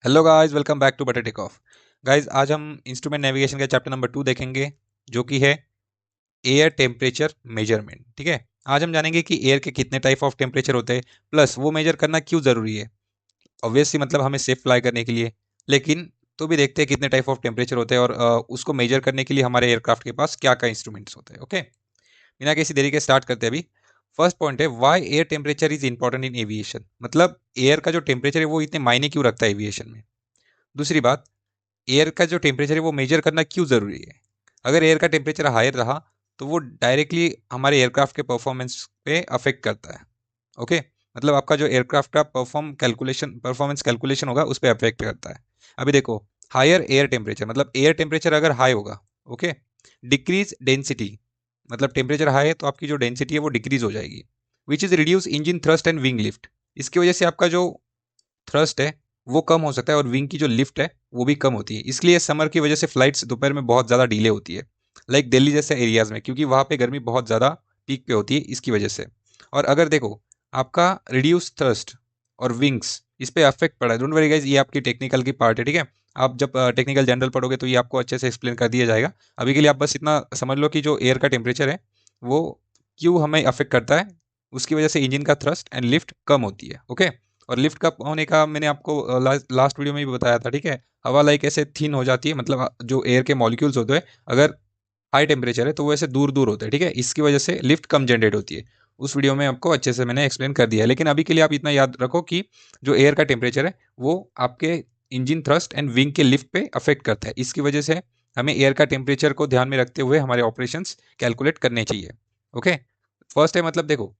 Hello guys, welcome back to Butter Take Off. Guys, आज हम instrument navigation के chapter number 2 देखेंगे, जो कि है एयर टेम्परेचर मेजरमेंट। ठीक है। आज हम जानेंगे कि एयर के कितने टाइप ऑफ टेम्परेचर होते हैं, प्लस वो मेजर करना क्यों ज़रूरी है। ऑब्वियसली मतलब हमें सेफ फ्लाई करने के लिए, लेकिन तो भी देखते हैं कितने टाइप ऑफ टेम्परेचर होते हैं और उसको मेजर करने के लिए हमारे एयरक्राफ्ट के पास क्या क्या इंस्ट्रूमेंट्स होते हैं। ओके, बिना किसी देरी के स्टार्ट करते हैं अभी। फर्स्ट पॉइंट है, why air temperature is important in aviation. मतलब एयर का जो टेम्परेचर है वो इतने मायने क्यों रखता है एविएशन में। दूसरी बात, एयर का जो टेम्परेचर है वो मेजर करना क्यों ज़रूरी है। अगर एयर का टेम्परेचर हायर रहा तो वो डायरेक्टली हमारे एयरक्राफ्ट के परफॉर्मेंस पे अफेक्ट करता है। ओके, मतलब आपका जो एयरक्राफ्ट का परफॉर्मेंस कैलकुलेशन होगा उस पर अफेक्ट करता है। अभी देखो, हायर एयर टेम्परेचर मतलब एयर टेम्परेचर अगर हाई होगा, ओके, डिक्रीज डेंसिटी, मतलब टेम्परेचर हाई है तो आपकी जो डेंसिटी है वो डिक्रीज हो जाएगी, which is reduce engine thrust and wing lift. इसकी वजह से आपका जो थ्रस्ट है वो कम हो सकता है और विंग की जो लिफ्ट है वो भी कम होती है। इसलिए समर की वजह से फ्लाइट्स दोपहर में बहुत ज़्यादा डिले होती है, लाइक दिल्ली जैसे एरियाज में, क्योंकि वहाँ पे गर्मी बहुत ज़्यादा पीक पे होती है इसकी वजह से। और अगर देखो, आपका रिड्यूस थ्रस्ट और विंग्स इस पे अफेक्ट पड़ा है, डोंट वरी गाइज, ये आपकी टेक्निकल की पार्ट है। ठीक है, आप जब टेक्निकल जनरल पढ़ोगे तो ये आपको अच्छे से एक्सप्लेन कर दिया जाएगा। अभी के लिए आप बस इतना समझ लो कि जो एयर का टेम्परेचर है वो क्यों हमें अफेक्ट करता है, उसकी वजह से इंजन का थ्रस्ट एंड लिफ्ट कम होती है। ओके, और लिफ्ट का होने का मैंने आपको लास्ट वीडियो में भी बताया था। ठीक है, हवा लाइक ऐसे थिन हो जाती है, मतलब जो एयर के मॉलिक्यूल्स होते हैं अगर हाई टेम्परेचर है तो वो ऐसे दूर दूर होते हैं। ठीक है, इसकी वजह से लिफ्ट कम जनरेट होती है। उस वीडियो में आपको अच्छे से मैंने एक्सप्लेन कर दिया है, लेकिन अभी के लिए आप इतना याद रखो कि जो एयर का टेम्परेचर है वो आपके इंजन थ्रस्ट एंड विंग के लिफ्ट पे अफेक्ट करता है। इसकी वजह से हमें एयर का टेम्परेचर को ध्यान में रखते हुए हमारे ऑपरेशंस कैलकुलेट करने चाहिए। ओके, फर्स्ट है, मतलब देखो,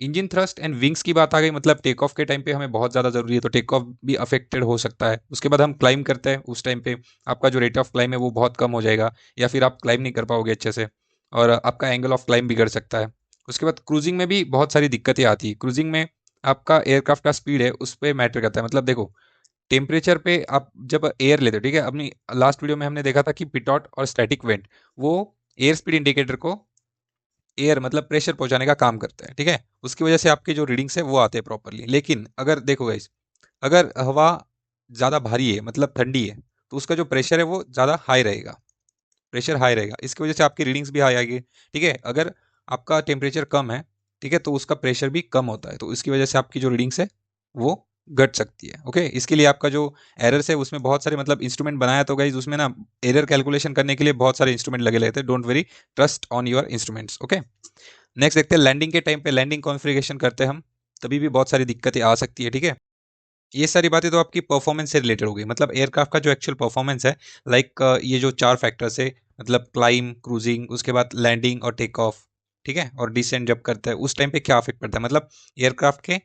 इंजन थ्रस्ट एंड विंग्स की बात आ गई, मतलब टेक ऑफ के टाइम पे हमें बहुत ज़्यादा ज़रूरी है, तो टेक ऑफ भी अफेक्टेड हो सकता है। उसके बाद हम क्लाइम करते हैं, उस टाइम पे आपका जो रेट ऑफ क्लाइम है वो बहुत कम हो जाएगा, या फिर आप क्लाइम नहीं कर पाओगे अच्छे से, और आपका एंगल ऑफ क्लाइम बिगड़ सकता है। उसके बाद क्रूजिंग में भी बहुत सारी दिक्कतें आती है। क्रूजिंग में आपका एयरक्राफ्ट का स्पीड है उस पर मैटर करता है। मतलब देखो, टेम्परेचर पे आप जब एयर लेते हो, ठीक है, अपनी लास्ट वीडियो में हमने देखा था कि पिटॉट और स्टैटिक वेंट वो एयर स्पीड इंडिकेटर को एयर मतलब प्रेशर पहुंचाने का काम करता है। ठीक है, उसकी वजह से आपकी जो रीडिंग्स है वो आते हैं प्रॉपरली। लेकिन अगर देखो गाइस, अगर हवा ज़्यादा भारी है मतलब ठंडी है, तो उसका जो प्रेशर है वो ज़्यादा हाई रहेगा, प्रेशर हाई रहेगा, इसकी वजह से आपकी रीडिंग्स भी हाई आएगी। ठीक है, अगर आपका टेम्परेचर कम है, ठीक है, तो उसका प्रेशर भी कम होता है, तो इसकी वजह से आपकी जो रीडिंग्स है वो घट सकती है। ओके, इसके लिए आपका जो एरर्स है उसमें बहुत सारे मतलब इंस्ट्रूमेंट बनाया तो गाइज उसमें ना एरर कैलकुलेशन करने के लिए बहुत सारे इंस्ट्रूमेंट लगे रहते हैं। Don't very, trust on your instruments. Okay, next देखते हैं, लैंडिंग के टाइम पे लैंडिंग कॉन्फ़िगरेशन करते हैं हम, तभी भी बहुत सारी दिक्कतें आ सकती है। ठीक है, ये सारी बातें तो आपकी परफॉर्मेंस से रिलेटेड हो गई, मतलब एयरक्राफ्ट का जो एक्चुअल परफॉर्मेंस है, लाइक ये जो चार फैक्टर्स है, मतलब क्लाइम, क्रूजिंग, उसके बाद लैंडिंग और टेक ऑफ, ठीक है, और डिसेंट जब करता है उस टाइम पे क्या अफेक्ट पड़ता है, मतलब एयरक्राफ्ट के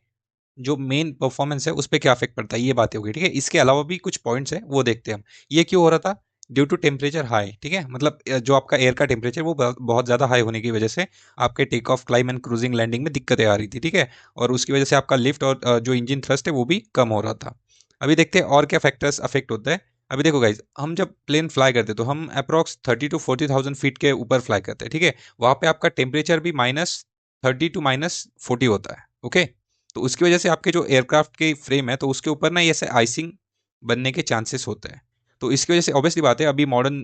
जो मेन परफॉर्मेंस है उस पर क्या अफेक्ट पड़ता है, ये बातें होगी। ठीक है, इसके अलावा भी कुछ पॉइंट्स हैं वो देखते हैं हम। ये क्यों हो रहा था, ड्यू टू टेम्परेचर हाई। ठीक है, मतलब जो आपका एयर का टेम्परेचर वो बहुत ज़्यादा हाई होने की वजह से आपके take off, climb and cruising, landing में दिक्कतें आ रही थी। ठीक है, और उसकी वजह से आपका लिफ्ट और जो इंजन थ्रस्ट है वो भी कम हो रहा था। अभी देखते हैं और क्या फैक्टर्स अफेक्ट होता है। अभी देखो गाइज, हम जब प्लेन फ्लाई करते हैं तो हम अप्रॉक्स 30 to 40,000 फीट के ऊपर फ्लाई करते हैं। ठीक है, वहाँ पे आपका टेम्परेचर भी -30 to -40 होता है। ओके, तो उसकी वजह से आपके जो एयरक्राफ्ट की फ्रेम है तो उसके ऊपर ना ऐसे आइसिंग बनने के चांसेस होते हैं। तो इसकी वजह से ऑब्वियसली बात है, अभी मॉडर्न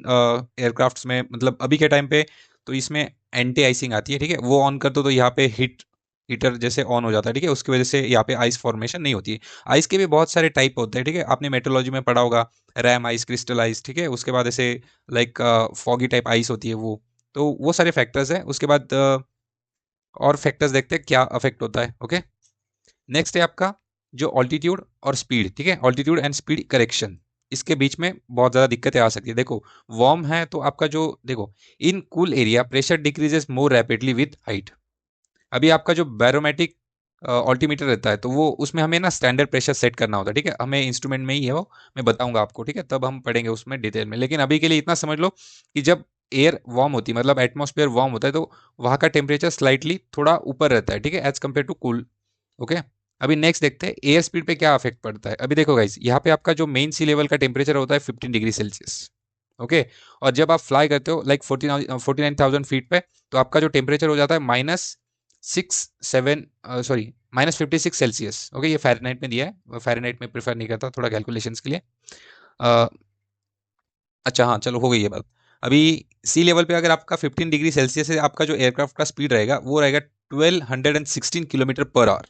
एयरक्राफ्ट्स में मतलब अभी के टाइम पे तो इसमें एंटी आइसिंग आती है। ठीक है, वो ऑन कर दो तो यहाँ पे हीटर जैसे ऑन हो जाता है। ठीक है, उसकी वजह से यहाँ पे आइस फॉर्मेशन नहीं होती है। आइस के भी बहुत सारे टाइप होते हैं। ठीक है, आपने मेट्रोलॉजी में पढ़ा होगा, रैम आइस, क्रिस्टल आइस। ठीक है, उसके बाद ऐसे लाइक फॉगी टाइप आइस होती है वो सारे फैक्टर्स है। उसके बाद और फैक्टर्स देखते हैं क्या अफेक्ट होता है। ओके, नेक्स्ट है आपका जो ऑल्टीट्यूड और स्पीड। ठीक है, ऑल्टीट्यूड एंड स्पीड करेक्शन, इसके बीच में बहुत ज़्यादा दिक्कतें आ सकती है। देखो, वार्म है तो आपका जो देखो, in cool area pressure decreases more rapidly with height. अभी आपका जो बैरोमेट्रिक ऑल्टीमीटर रहता है तो वो उसमें हमें ना स्टैंडर्ड प्रेशर सेट करना होता है। ठीक है, हमें इंस्ट्रूमेंट में ही है वो, मैं बताऊंगा आपको। ठीक है, तब हम पढ़ेंगे उसमें डिटेल में, लेकिन अभी के लिए इतना समझ लो कि जब एयर वार्म होती है मतलब एटमॉस्फेयर वार्म होता है तो वहाँ का टेम्परेचर स्लाइटली थोड़ा ऊपर रहता है। ठीक है, as compare to cool. Okay, अभी नेक्स्ट देखते हैं एयर स्पीड पे क्या अफेक्ट पड़ता है। अभी देखो गाइस, यहाँ पे आपका जो मेन सी लेवल का टेम्परेचर होता है 15 डिग्री सेल्सियस। ओके, और जब आप फ्लाई करते हो लाइक 49,000 फीट पे, तो आपका जो टेम्परेचर हो जाता है -6 7 सॉरी -56 सेल्सियस। ओके, ये फ़ारेनहाइट में दिया है, फ़ारेनहाइट में प्रेफर नहीं करता थोड़ा कैलकुलेशंस के लिए। अ, अच्छा हाँ, चलो हो गई ये बात। अभी सी लेवल पे अगर आपका 15 डिग्री सेल्सियस से आपका जो एयरक्राफ्ट का स्पीड रहेगा वो रहेगा 1216 किलोमीटर पर आवर।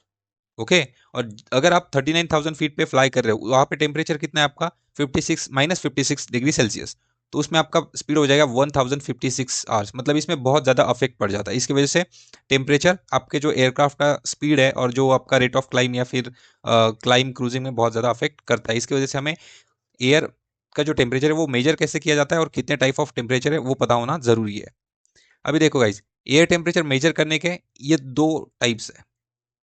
ओके, और अगर आप 39,000 फीट पे फ्लाई कर रहे हो, वहां पे टेम्परेचर कितना है आपका 56 -56 डिग्री सेल्सियस। तो उसमें आपका स्पीड हो जाएगा 1056 आवर्स। मतलब इसमें बहुत ज़्यादा अफेक्ट पड़ जाता है। इसकी वजह से टेम्परेचर आपके जो एयरक्राफ्ट का स्पीड है और जो आपका रेट ऑफ क्लाइम या फिर क्लाइम क्रूजिंग में बहुत ज़्यादा अफेक्ट करता है। इसकी वजह से हमें एयर का जो टेम्परेचर है वो मेजर कैसे किया जाता है और कितने टाइप ऑफ टेम्परेचर है वो पता होना जरूरी है। अभी देखो गाइज, एयर टेम्परेचर मेजर करने के ये दो टाइप्स है,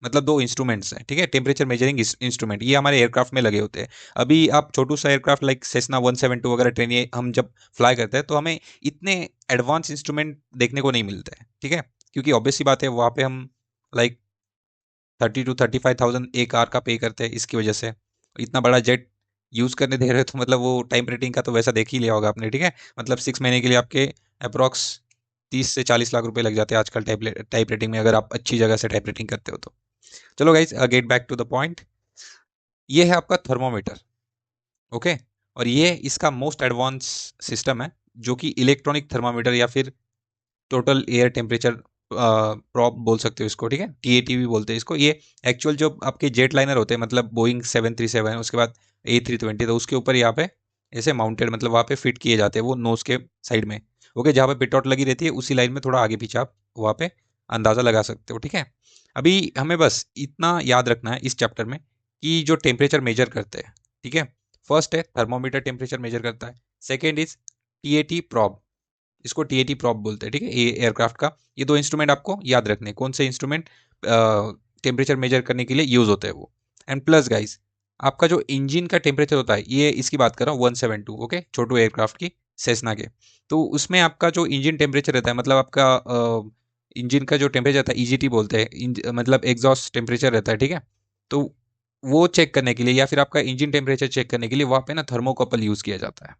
मतलब दो इंस्ट्रूमेंट्स हैं। ठीक है, टेम्परेचर मेजरिंग इंस्ट्रूमेंट ये हमारे एयरक्राफ्ट में लगे होते हैं। अभी आप छोटू सा एयरक्राफ्ट लाइक सेसना 172 वगैरह ट्रेन ये हम जब फ्लाई करते हैं तो हमें इतने एडवांस इंस्ट्रूमेंट देखने को नहीं मिलते हैं। ठीक है, क्योंकि ऑब्वियस सी बात है वहाँ पे हम लाइक 30 to 35,000 एक आर का पे करते हैं। इसकी वजह से इतना बड़ा जेट यूज करने दे रहे हो तो मतलब वो टाइम रेटिंग का तो वैसा देख ही लिया होगा आपने। ठीक है, मतलब 6 महीने के लिए आपके अप्रोक्स 30 से 40 लाख रुपए लग जाते हैं आजकल टाइप रेटिंग में, अगर आप अच्छी जगह से टाइप रेटिंग करते हो तो। चलो guys, get back to the point. ये है आपका थर्मोमीटर। ओके, और ये इसका मोस्ट एडवांस सिस्टम है जो कि इलेक्ट्रॉनिक थर्मामीटर या फिर टोटल एयर टेम्परेचर प्रॉप बोल सकते हो इसको। ठीक है, टीएटी भी बोलते हैं इसको। ये एक्चुअल जो आपके जेट लाइनर होते हैं, मतलब बोइंग 737, उसके बाद A320, तो उसके ऊपर यहाँ पे ऐसे माउंटेड, मतलब वहाँ पे फिट किए जाते हैं वो नोज के साइड में। ओके, जहाँ पे पिटआउट लगी रहती है उसी लाइन में थोड़ा आगे पीछे आप वहाँ पे अंदाजा लगा सकते हो। ठीक है, अभी हमें बस इतना याद रखना है इस चैप्टर में कि जो टेम्परेचर मेजर करते हैं, ठीक है, फर्स्ट है थर्मोमीटर टेम्परेचर मेजर करता है। सेकेंड इज टीएटी प्रॉब, इसको टीएटी प्रॉप बोलते हैं। ठीक है, एयरक्राफ्ट का ये दो इंस्ट्रूमेंट आपको याद रखने हैं, कौन से इंस्ट्रूमेंट टेम्परेचर मेजर करने के लिए यूज होते हैं वो। एंड प्लस गाइस, आपका जो इंजन का टेम्परेचर होता है, ये इसकी बात कर रहा हूँ 172, ओके, छोटू एयरक्राफ्ट की, सेस्ना के। तो उसमें आपका जो इंजन टेम्परेचर रहता है, मतलब आपका इंजन का जो टेम्परेचर रहता है, ईजीटी बोलते हैं, मतलब एग्जॉस्ट टेम्परेचर रहता है। ठीक है, तो वो चेक करने के लिए या फिर आपका इंजन टेम्परेचर चेक करने के लिए वहाँ पे ना थर्मोकपल यूज किया जाता है।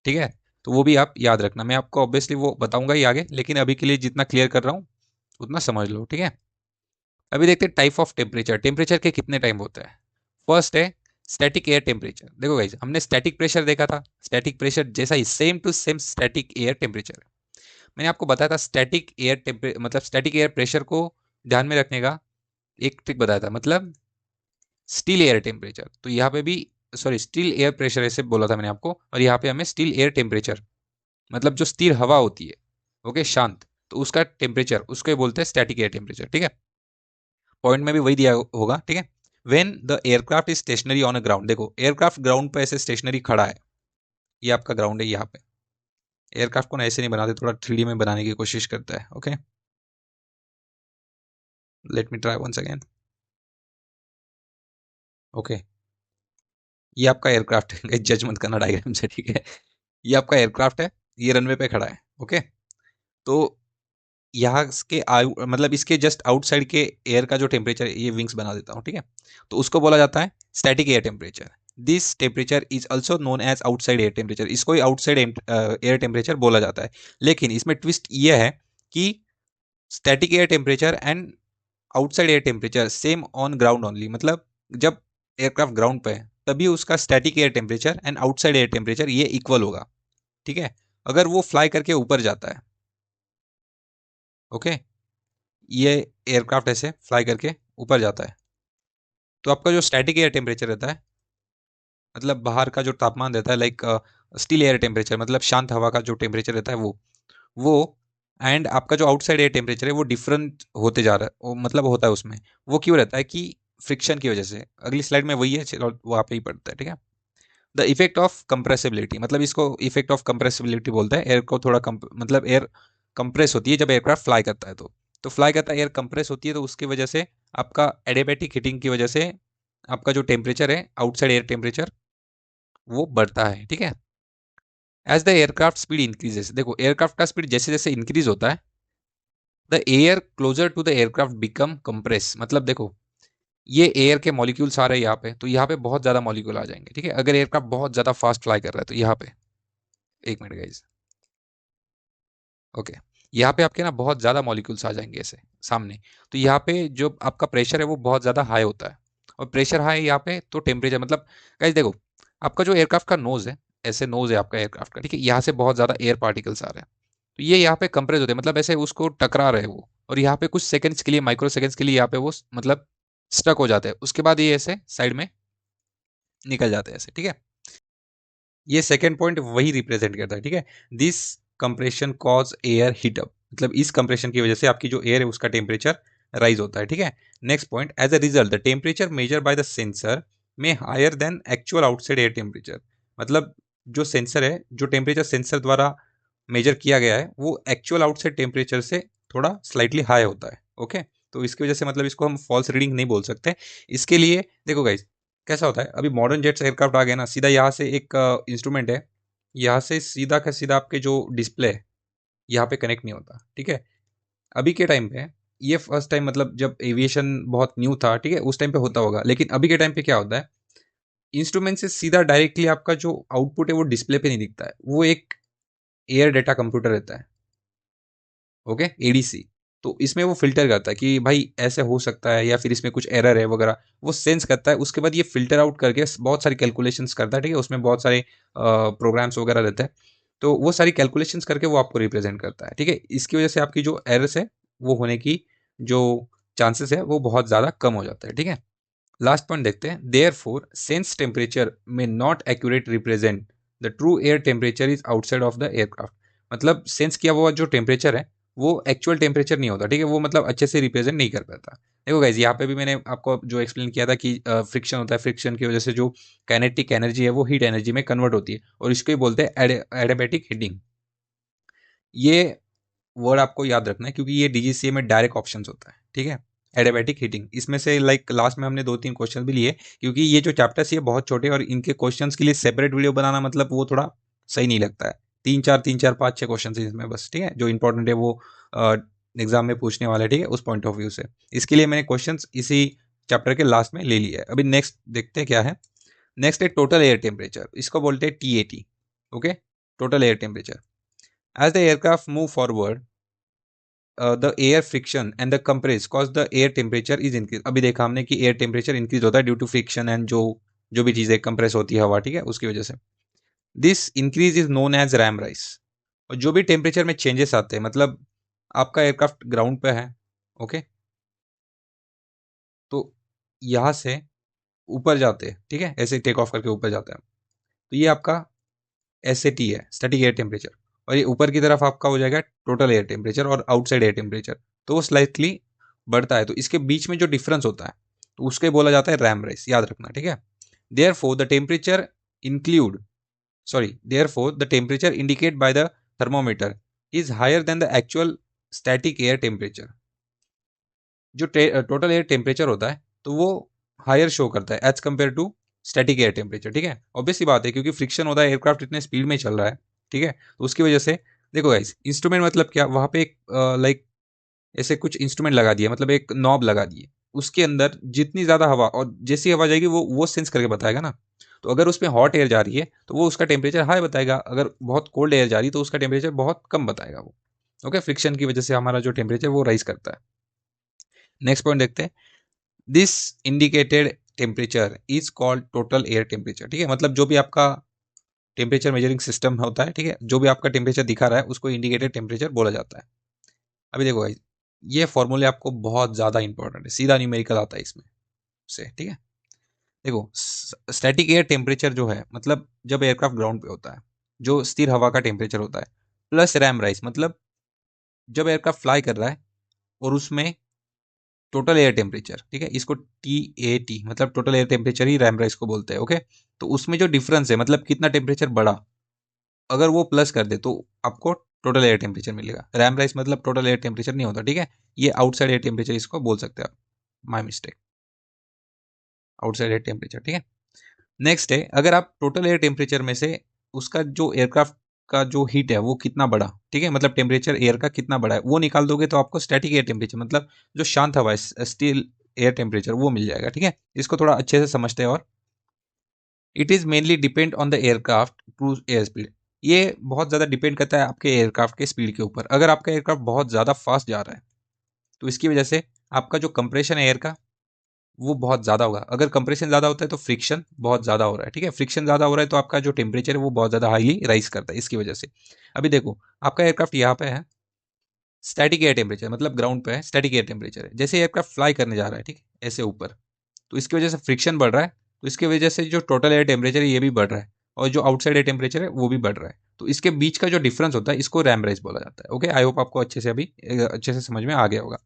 ठीक है, तो वो भी आप याद रखना। मैं आपको ऑब्वियसली वो बताऊंगा ही आगे, लेकिन अभी के लिए जितना क्लियर कर रहा हूँ उतना समझ लो। ठीक है, अभी देखते हैं टाइप ऑफ टेम्परेचर। टेम्परेचर के कितने टाइप होते हैं। फर्स्ट है स्टैटिक एयर टेम्परेचर। देखो गाइस, हमने स्टैटिक प्रेशर देखा था, स्टैटिक प्रेशर जैसा ही same to same static air temperature. मैंने आपको बताया था स्टैटिक एयर टेम्परेचर मतलब स्टैटिक एयर प्रेशर को ध्यान में रखने का एक ट्रिक बताया था, मतलब स्टिल एयर टेम्परेचर। तो यहाँ पे भी सॉरी स्टिल एयर प्रेशर ऐसे बोला था मैंने आपको, और यहाँ पे हमें स्टिल एयर टेम्परेचर मतलब जो स्थिर हवा होती है, ओके, शांत, तो उसका टेम्परेचर उसको बोलते हैं स्टैटिक एयर टेम्परेचर। ठीक है, पॉइंट में भी वही दिया होगा। ठीक है, when the aircraft is stationary on a ground, देखो एयरक्राफ्ट ग्राउंड पे ऐसे स्टेशनरी खड़ा है, ये आपका ग्राउंड है। यहाँ पे एयरक्राफ्ट को ना ऐसे नहीं बनाते, थोड़ा 3D में बनाने की कोशिश करता है। Okay, let me try once again. Okay, ये आपका एयरक्राफ्ट है, जज मत करना डायग्राम से। ठीक है, ये आपका एयरक्राफ्ट है, ये रनवे पे खड़ा है। ओके, तो यहाँ के मतलब इसके जस्ट आउटसाइड के एयर का जो टेम्परेचर, ये विंग्स बना देता हूँ। ठीक है, तो उसको बोला जाता है static air temperature. This temperature is also known as outside air temperature, इसको ही आउटसाइड एयर टेम्परेचर बोला जाता है। लेकिन इसमें ट्विस्ट ये है कि static air temperature and outside air temperature same on ground only, मतलब जब एयरक्राफ्ट ग्राउंड पे है तभी उसका static air temperature and outside air temperature ये इक्वल होगा। ठीक है, अगर वो फ्लाई करके ऊपर जाता है, ओके, ये एयरक्राफ्ट ऐसे फ्लाई करके ऊपर जाता है, तो आपका जो स्टैटिक एयर टेम्परेचर रहता है, मतलब बाहर का जो तापमान रहता है, लाइक स्टिल एयर टेम्परेचर मतलब शांत हवा का जो टेम्परेचर रहता है वो एंड आपका जो आउटसाइड एयर टेम्परेचर है वो डिफरेंट होते जा रहा है, वो मतलब होता है उसमें। वो क्यों रहता है कि फ्रिक्शन की वजह से। अगली स्लाइड में वही है, चलो वहाँ पे ही पड़ता है। ठीक है, द इफेक्ट ऑफ कंप्रेसिबिलिटी, मतलब इसको इफेक्ट ऑफ कंप्रेसिबिलिटी बोलते हैं। एयर को थोड़ा मतलब एयर कंप्रेस होती है जब एयरक्राफ्ट फ्लाई करता है, तो फ्लाई करता है, एयर कंप्रेस होती है, तो उसकी वजह से आपका एडियाबैटिक हीटिंग की वजह से आपका जो टेम्परेचर है आउटसाइड एयर टेम्परेचर वो बढ़ता है। ठीक है, as the aircraft speed increases, देखो एयरक्राफ्ट का स्पीड जैसे जैसे इंक्रीज होता है, the air closer to the aircraft become compress, मतलब देखो ये एयर के मॉलिक्यूल्स आ रहे हैं यहाँ पे, तो यहाँ पे बहुत ज्यादा मॉलिक्यूल आ जाएंगे। ठीक है, अगर एयरक्राफ्ट बहुत ज्यादा फास्ट फ्लाई कर रहा है तो यहाँ पे एक मिनट गाइस, ओके, यहाँ पे आपके ना बहुत ज़्यादा मॉलिक्यूल्स आ जाएंगे ऐसे सामने। तो यहाँ पे जो आपका प्रेशर है वो बहुत ज़्यादा हाई होता है, और प्रेशर हाई यहाँ पे तो टेम्परेचर मतलब गाइस देखो, आपका जो एयरक्राफ्ट का नोज है, ऐसे नोज है आपका एयरक्राफ्ट का, ठीक है, यहाँ से बहुत ज़्यादा एयर पार्टिकल्स आ रहे हैं, तो ये यहाँ पे कंप्रेस होते हैं, मतलब ऐसे उसको टकरा रहे हैं वो, और यहाँ पे कुछ सेकंड्स के लिए, माइक्रो सेकंड्स के लिए यहाँ पे वो मतलब स्टक हो जाते हैं, उसके बाद ये ऐसे साइड में निकल जाते हैं ऐसे, ठीक है। ये सेकेंड पॉइंट वही रिप्रेजेंट करता है, ठीक है। This compression cause air heat up, मतलब इस कंप्रेशन की वजह से आपकी जो एयर है उसका टेम्परेचर राइज होता है, ठीक है। Next point, as a result the temperature measure by the sensor में higher than actual outside air temperature, मतलब जो सेंसर है, जो टेम्परेचर सेंसर द्वारा मेजर किया गया है वो एक्चुअल आउटसाइड टेम्परेचर से थोड़ा स्लाइटली हाई होता है, ओके। तो इसकी वजह से मतलब इसको हम फॉल्स रीडिंग नहीं बोल सकते। इसके लिए देखो गाइज कैसा होता है, अभी मॉडर्न जेट्स एयरक्राफ्ट आ गए ना, सीधा यहाँ से एक इंस्ट्रूमेंट है, यहाँ से सीधा का सीधा आपके जो डिस्प्ले है यहाँ पे कनेक्ट नहीं होता, ठीक है। अभी के टाइम पे ये फर्स्ट टाइम, मतलब जब एविएशन बहुत न्यू था, ठीक है, उस टाइम पे होता होगा, लेकिन अभी के टाइम पे क्या होता है, इंस्ट्रूमेंट से सीधा डायरेक्टली आपका जो आउटपुट है वो डिस्प्ले पे नहीं दिखता है, वो एक एयर डेटा कंप्यूटर रहता है, ओके, एडीसी। तो इसमें वो फिल्टर करता है कि भाई ऐसे हो सकता है या फिर इसमें कुछ एरर है वगैरह, वो सेंस करता है, उसके बाद ये फिल्टर आउट करके बहुत सारी कैलकुलेशंस करता है, ठीक है, उसमें बहुत सारे प्रोग्राम्स वगैरह रहते हैं, तो वो सारी कैलकुलेशंस करके वो आपको रिप्रेजेंट करता है, ठीक है। इसकी वजह से आपकी जो एरर्स है वो होने की जो चांसेस है वो बहुत ज़्यादा कम हो जाता है, ठीक है। लास्ट पॉइंट देखते हैं, देयर फोर सेंस टेम्परेचर में not accurate represent the true air temperature is outside of the aircraft, मतलब सेंस किया हुआ जो टेम्परेचर है वो एक्चुअल टेम्परेचर नहीं होता, ठीक है, वो मतलब अच्छे से रिप्रेजेंट नहीं कर पाता। देखो गाइज यहाँ पे भी मैंने आपको जो एक्सप्लेन किया था कि फ्रिक्शन होता है, फ्रिक्शन की वजह से जो काइनेटिक एनर्जी है वो हीट एनर्जी में कन्वर्ट होती है, और इसको ही बोलते हैं एडियाबैटिक हीटिंग। ये वर्ड आपको याद रखना है क्योंकि ये डीजीसीए में डायरेक्ट ऑप्शन होता है, ठीक है। एडियाबैटिक हीटिंग, इसमें से लाइक लास्ट में हमने 2-3 क्वेश्चन भी लिए, क्योंकि ये जो चैप्टर्स ये बहुत छोटे और इनके क्वेश्चंस के लिए सेपरेट वीडियो बनाना मतलब वो थोड़ा सही नहीं लगता है। 3-4 5-6 क्वेश्चन इसमें बस, ठीक है, जो इंपॉर्टेंट है वो एग्जाम में पूछने वाले, ठीक है, उस पॉइंट ऑफ व्यू से। इसके लिए मैंने क्वेश्चन इसी चैप्टर के लास्ट में ले लिया है। अभी नेक्स्ट देखते हैं क्या है। नेक्स्ट है टोटल एयर टेम्परेचर, इसको बोलते हैं TAT, okay, total air temperature. As the aircraft move forward the air friction and the compress cause the air temperature is increase. अभी देखा हमने कि एयर टेम्परेचर इंक्रीज होता है ड्यू टू फ्रिक्शन एंड जो जो भी चीज़ें कंप्रेस होती है हवा, ठीक है, उसकी वजह से। This increase is known as ram rise. और जो भी टेम्परेचर में चेंजेस आते हैं, मतलब आपका एयरक्राफ्ट ग्राउंड पे है, ओके, तो यहाँ से ऊपर जाते हैं, ठीक है, ऐसे टेक ऑफ करके ऊपर जाते हैं, तो ये आपका एसएटी है, स्टैटिक एयर टेम्परेचर, और ये ऊपर की तरफ आपका हो जाएगा टोटल एयर टेम्परेचर और आउटसाइड एयर टेम्परेचर, तो वो स्लाइटली बढ़ता है, तो इसके बीच में जो डिफरेंस होता है तो उसके बोला जाता है रैम राइस, याद रखना, ठीक है। Therefore the temperature include therefore the temperature indicate by the thermometer is higher than the actual static air temperature. जो टोटल एयर टेम्परेचर होता है तो वो हायर शो करता है as compare to static air temperature, ठीक है। Obvious सी बात है क्योंकि फ्रिक्शन होता है, एयरक्राफ्ट इतने स्पीड में चल रहा है, ठीक है, तो उसकी वजह से देखो गाइस, इंस्ट्रूमेंट मतलब क्या, वहां पे एक लाइक ऐसे कुछ इंस्ट्रूमेंट लगा दिए, मतलब एक नॉब लगा दिए, उसके अंदर जितनी ज्यादा हवा और जैसी हवा जाएगी वो सेंस करके बताएगा ना। तो अगर उसमें हॉट एयर जा रही है तो वो उसका टेम्परेचर हाई बताएगा, अगर बहुत कोल्ड एयर जा रही है तो उसका टेम्परेचर बहुत कम बताएगा वो, ओके। फ्रिक्शन की वजह से हमारा जो टेम्परेचर वो राइज करता है। नेक्स्ट पॉइंट देखते हैं, this indicated temperature is called total air temperature, ठीक है, मतलब जो भी आपका टेम्परेचर मेजरिंग सिस्टम होता है, ठीक है, जो भी आपका टेम्परेचर दिखा रहा है उसको इंडिकेटेड टेम्परेचर बोला जाता है। अभी देखो भाई, ये फॉर्मूले आपको बहुत ज़्यादा इंपॉर्टेंट है, सीधा न्यूमेरिकल आता है इसमें से, ठीक है। देखो स्टैटिक एयर टेम्परेचर जो है, मतलब जब एयरक्राफ्ट ग्राउंड पे होता है, जो स्थिर हवा का टेम्परेचर होता है, प्लस रैम राइस, मतलब जब एयरक्राफ्ट फ्लाई कर रहा है और उसमें टोटल एयर टेम्परेचर, ठीक है, इसको TAT मतलब टोटल एयर टेम्परेचर ही रैम राइस को बोलते हैं, ओके। तो उसमें जो डिफरेंस है, मतलब कितना टेम्परेचर बढ़ा, अगर वो प्लस कर दे तो आपको टोटल एयर टेम्परेचर मिलेगा। रैम राइस मतलब टोटल एयर टेम्परेचर नहीं होता, ठीक है, ये आउटसाइड एयर टेम्परेचर इसको बोल सकते हैं आप, my mistake, outside air temperature, ठीक है। नेक्स्ट है, अगर आप टोटल एयर टेम्परेचर में से उसका जो एयरक्राफ्ट का जो हीट है वो कितना बड़ा, ठीक है, मतलब टेम्परेचर एयर का कितना बड़ा है वो निकाल दोगे तो आपको स्टैटिक एयर टेम्परेचर मतलब जो शांत हवा है, स्टिल एयर टेम्परेचर, वो मिल जाएगा, ठीक है। इसको थोड़ा अच्छे से समझते हैं। और it is mainly depend on the aircraft cruise air speed. ये बहुत ज़्यादा डिपेंड करता है आपके एयरक्राफ्ट के स्पीड के ऊपर। अगर आपका एयरक्राफ्ट बहुत ज़्यादा फास्ट जा रहा है तो इसकी वजह से आपका जो कंप्रेशन है एयर का वो बहुत ज़्यादा होगा। अगर कंप्रेशन ज़्यादा होता है तो फ्रिक्शन बहुत ज़्यादा हो रहा है, ठीक है। फ्रिक्शन ज़्यादा हो रहा है तो आपका जो टेम्परेचर है वो बहुत ज़्यादा हाईली राइज करता है इसकी वजह से। अभी देखो आपका एयरक्राफ्ट यहाँ पे है, स्टैटिक एयर टेम्परेचर मतलब ग्राउंड पे है, स्टैटिक एयर टेम्परेचर है। जैसे एयरक्राफ्ट फ्लाई करने जा रहा है, ठीक है, ऐसे ऊपर, तो इसकी वजह से फ्रिक्शन बढ़ रहा है, तो इसकी वजह से जो टोटल एयर टेम्परेचर है ये भी बढ़ रहा है, और जो आउटसाइड एयर टेम्परेचर है वो भी बढ़ रहा है। तो इसके बीच का जो डिफरेंस होता है इसको रैम राइज बोला जाता है। ओके, आई होप आपको अच्छे से अभी अच्छे से समझ में आ गया होगा।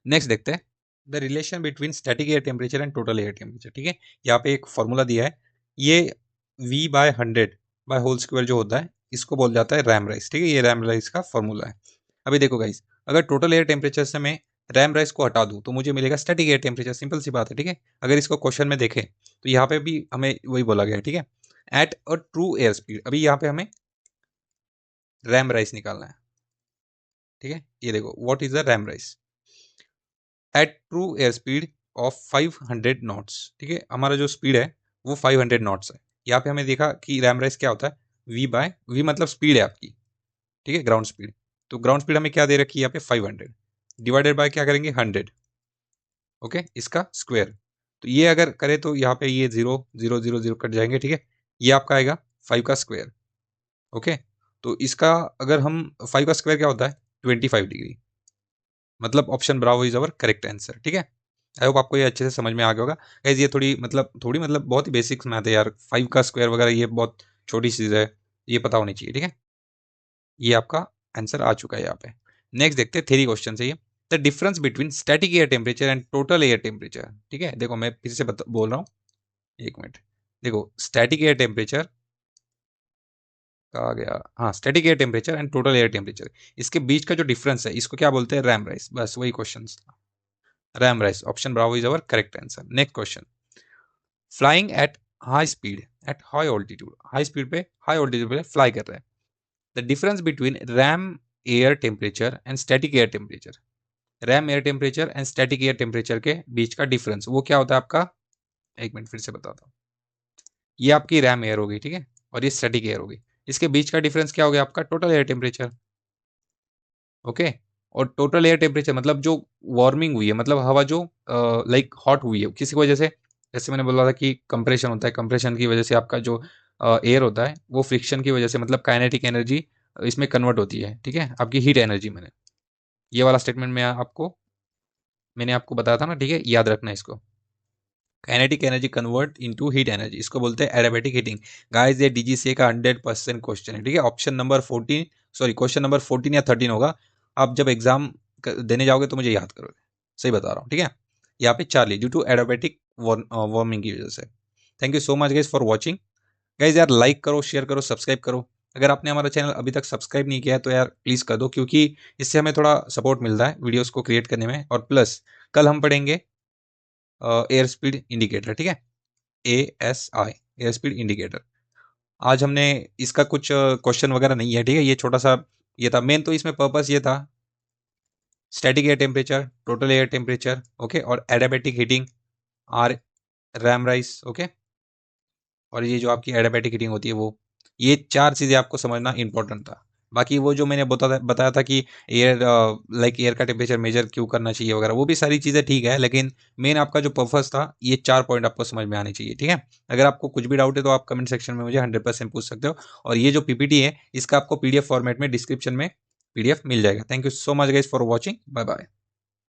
नेक्स्ट देखते हैं the relation between static air temperature and total air temperature, ठीक है। यहाँ पे एक फॉर्मूला दिया है, ये V/100 जो होता है इसको बोल जाता है रैम राइज, ठीक है। ये रैम राइज का फॉर्मूला है। अभी देखो गाइस, अगर टोटल एयर टेम्परेचर से मैं रैम राइज को हटा दूं तो मुझे मिलेगा स्टैटिक एयर टेम्परेचर, सिंपल सी बात है, ठीक है। अगर इसको क्वेश्चन में देखें तो यहाँ पे भी हमें वही बोला गया है, ठीक है। At a true air speed, अभी यहाँ पे हमें रैम राइज निकालना है, ठीक है। ये देखो what is the ram rise at true air speed of 500 knots, ठीक है। हमारा जो स्पीड है वो 500 नॉट्स है। यहाँ पे हमें देखा कि रैम राइज क्या होता है, V/V मतलब स्पीड है आपकी, ठीक है, ग्राउंड स्पीड। तो ग्राउंड स्पीड हमें क्या दे रखी है यहाँ पे 500 डिवाइडेड बाय क्या करेंगे 100, ओके, इसका स्क्वायर। तो ये अगर करें तो यहाँ पे ये 0 0 0 0 कट जाएंगे, ठीक है। ये आपका आएगा 5 का स्क्वायर, ओके। तो इसका अगर हम 5 का स्क्वायर क्या होता है 25 डिग्री, मतलब option Bravo is our correct answer, ठीक है। आई होप आपको ये अच्छे से समझ में आ गया होगा गाइस। ये थोड़ी मतलब बहुत ही बेसिक्स मैथ है यार, 5 का स्क्वायर वगैरह ये बहुत छोटी चीज़ है, ये पता होनी चाहिए, ठीक है। ये आपका आंसर आ चुका है यहाँ पे। नेक्स्ट देखते हैं, थ्योरी क्वेश्चन है ये, the difference between static air temperature and total air temperature, ठीक है। देखो मैं फिर से बोल रहा हूँ, एक मिनट। देखो स्टैटिक एयर टेम्परेचर कहा गया, हाँ, static air temperature and total air temperature, इसके बीच का जो डिफरेंस है इसको क्या बोलते हैं रैम राइज, बस वही question, RAM rise, option Bravo is our correct answer. Next question, flying at high speed at high altitude, high speed पे हाई ऑल्टीट्यूड पे फ्लाई कर रहे हैं, the difference between RAM air temperature and static air temperature, RAM air temperature and static air temperature के बीच का difference वो क्या होता है आपका, एक मिनट फिर से बताता हूँ। ये आपकी रैम एयर होगी, ठीक है, और ये स्टैटिक एयर होगी। इसके बीच का डिफरेंस क्या हो गया आपका टोटल एयर टेम्परेचर, ओके। और टोटल एयर टेम्परेचर मतलब जो वार्मिंग हुई है, मतलब हवा जो लाइक हॉट हुई है किसी की वजह से, जैसे मैंने बोला था कि कंप्रेशन होता है, कंप्रेशन की वजह से आपका जो एयर होता है वो फ्रिक्शन की वजह से मतलब काइनेटिक एनर्जी इसमें कन्वर्ट होती है, ठीक है, आपकी हीट एनर्जी में। ये वाला स्टेटमेंट मैंने आपको बताया था ना, ठीक है, याद रखना इसको। Kinetic energy convert into heat energy, इसको बोलते हैं एडियाबैटिक हीटिंग। गाइस ये डीजीसीए का 100% क्वेश्चन है, ठीक है। Option number 14, sorry question number 14 या 13 होगा। आप जब एग्जाम देने जाओगे तो मुझे याद करोगे, सही बता रहा हूँ, ठीक है। यहाँ पे Charlie due to adiabatic warming की वजह से। Thank you so much guys for watching. Guys यार लाइक करो, शेयर करो, सब्सक्राइब करो। अगर आपने हमारा चैनल अभी तक सब्सक्राइब नहीं किया है तो यार प्लीज़ कर दो, क्योंकि इससे हमें थोड़ा सपोर्ट मिलता है वीडियोस को क्रिएट करने में। और प्लस कल हम पढ़ेंगे एयर स्पीड इंडिकेटर, ठीक है, ASI, एयर स्पीड इंडिकेटर। आज हमने इसका कुछ क्वेश्चन वगैरह नहीं है, ठीक है, ये छोटा सा ये था मेन, तो इसमें पर्पस ये था static air temperature, total air temperature, okay, और adiabatic heating, or ram rise, okay, और ये जो आपकी एडियाबैटिक हीटिंग होती है वो, ये चार चीज़ें आपको समझना इंपॉर्टेंट था। बाकी वो जो मैंने बताया था कि एयर लाइक एयर का टेम्परेचर मेजर क्यों करना चाहिए वगैरह, वो भी सारी चीज़ें ठीक है, लेकिन मेन आपका जो पर्पस था ये 4 पॉइंट आपको समझ में आने चाहिए, ठीक है। अगर आपको कुछ भी डाउट है तो आप कमेंट सेक्शन में मुझे 100% पूछ सकते हो। और ये जो पीपीटी है इसका आपको PDF फॉर्मेट में डिस्क्रिप्शन में PDF मिल जाएगा। Thank you so much guys for watching, bye bye.